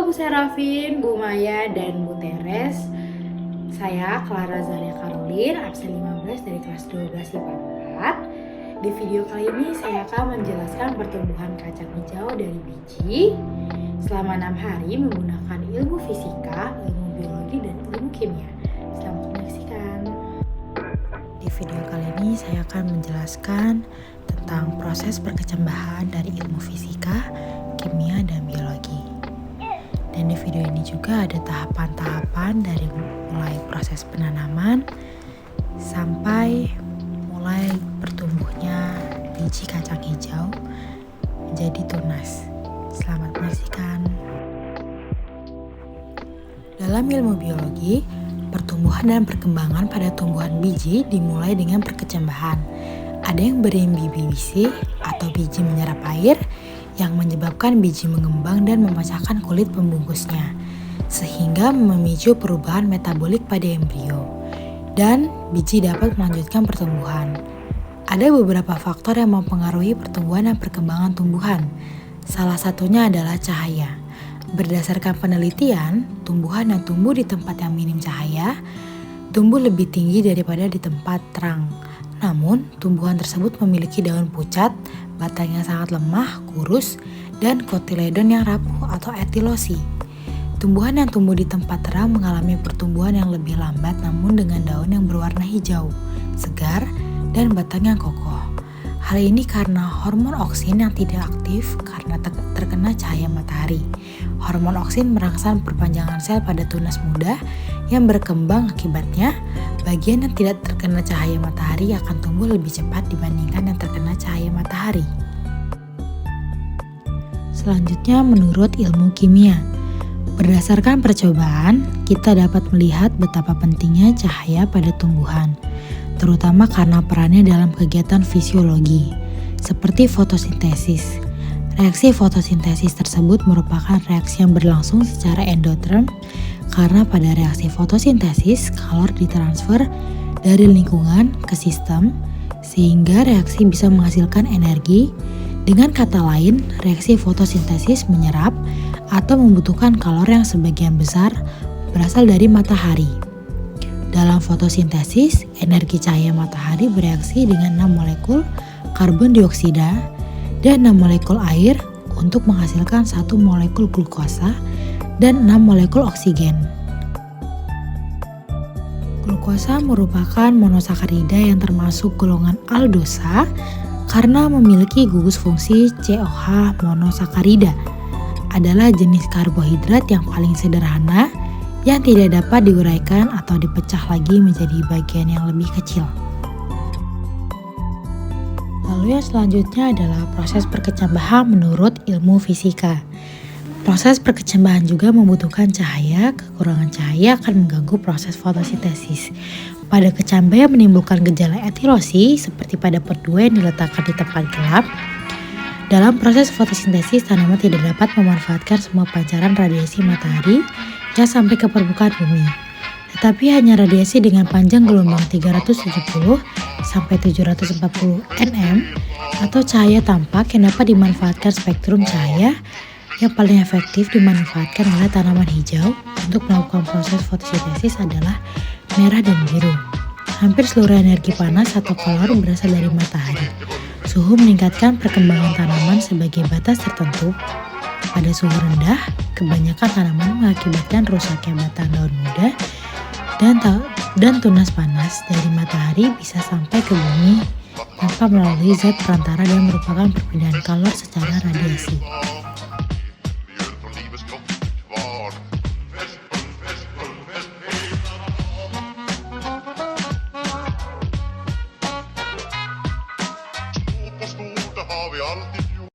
Bu Serafin, Bu Maya, dan Bu Teres. Saya Clara Zalia Karolin, absen 15 dari kelas 12 IPA 4. Di video kali ini saya akan menjelaskan pertumbuhan kacang hijau dari biji selama 6 hari menggunakan ilmu fisika, ilmu biologi, dan ilmu kimia. Selamat menyaksikan. Di video kali ini saya akan menjelaskan tentang proses perkecambahan dari ilmu fisika, kimia, dan biologi. Dan di video ini juga ada tahapan-tahapan dari mulai proses penanaman sampai mulai bertumbuhnya biji kacang hijau menjadi tunas. Selamat menyaksikan. Dalam ilmu biologi, pertumbuhan dan perkembangan pada tumbuhan biji dimulai dengan perkecambahan. Ada yang berimbi biji atau biji menyerap air yang menyebabkan biji mengembang dan memecahkan kulit pembungkusnya, sehingga memicu perubahan metabolik pada embrio, dan biji dapat melanjutkan pertumbuhan. Ada beberapa faktor yang mempengaruhi pertumbuhan dan perkembangan tumbuhan. Salah satunya adalah cahaya. Berdasarkan penelitian, tumbuhan yang tumbuh di tempat yang minim cahaya tumbuh lebih tinggi daripada di tempat terang. Namun, tumbuhan tersebut memiliki daun pucat, batang yang sangat lemah, kurus, dan kotiledon yang rapuh atau etilosi. Tumbuhan yang tumbuh di tempat terang mengalami pertumbuhan yang lebih lambat namun dengan daun yang berwarna hijau, segar, dan batang yang kokoh. Hal ini karena hormon oksin yang tidak aktif karena terkena cahaya matahari. Hormon oksin merangsang perpanjangan sel pada tunas muda yang berkembang, akibatnya bagian yang tidak terkena cahaya matahari akan tumbuh lebih cepat dibandingkan yang terkena cahaya matahari. Selanjutnya menurut ilmu kimia. Berdasarkan percobaan, kita dapat melihat betapa pentingnya cahaya pada tumbuhan, terutama karena perannya dalam kegiatan fisiologi, seperti fotosintesis. Reaksi fotosintesis tersebut merupakan reaksi yang berlangsung secara endoterm, karena pada reaksi fotosintesis, kalor ditransfer dari lingkungan ke sistem, sehingga reaksi bisa menghasilkan energi. Dengan kata lain, reaksi fotosintesis menyerap atau membutuhkan kalor yang sebagian besar berasal dari matahari. Dalam fotosintesis, energi cahaya matahari bereaksi dengan 6 molekul karbon dioksida dan 6 molekul air untuk menghasilkan 1 molekul glukosa dan 6 molekul oksigen. Glukosa merupakan monosakarida yang termasuk golongan aldosa karena memiliki gugus fungsi COH. Monosakarida adalah jenis karbohidrat yang paling sederhana yang tidak dapat diuraikan atau dipecah lagi menjadi bagian yang lebih kecil. Lalu yang selanjutnya adalah proses perkecambahan menurut ilmu fisika. Proses perkecambahan juga membutuhkan cahaya. Kekurangan cahaya akan mengganggu proses fotosintesis. Pada kecambah yang menimbulkan gejala etilosi seperti pada pot 2 yang diletakkan di tempat gelap. Dalam proses fotosintesis, tanaman tidak dapat memanfaatkan semua pancaran radiasi matahari yang sampai ke permukaan bumi, tetapi hanya radiasi dengan panjang gelombang 370 sampai 740 nm atau cahaya tampak yang dapat dimanfaatkan. Spektrum cahaya yang paling efektif dimanfaatkan oleh tanaman hijau untuk melakukan proses fotosintesis adalah merah dan biru. Hampir seluruh energi panas atau kalor berasal dari matahari. Suhu meningkatkan perkembangan tanaman sebagai batas tertentu. Pada suhu rendah, kebanyakan tanaman mengakibatkan rusaknya batang daun muda dan tunas panas dari matahari bisa sampai ke bumi tanpa melalui zat perantara dan merupakan perpindahan kalor secara radiasi. Har vi alltid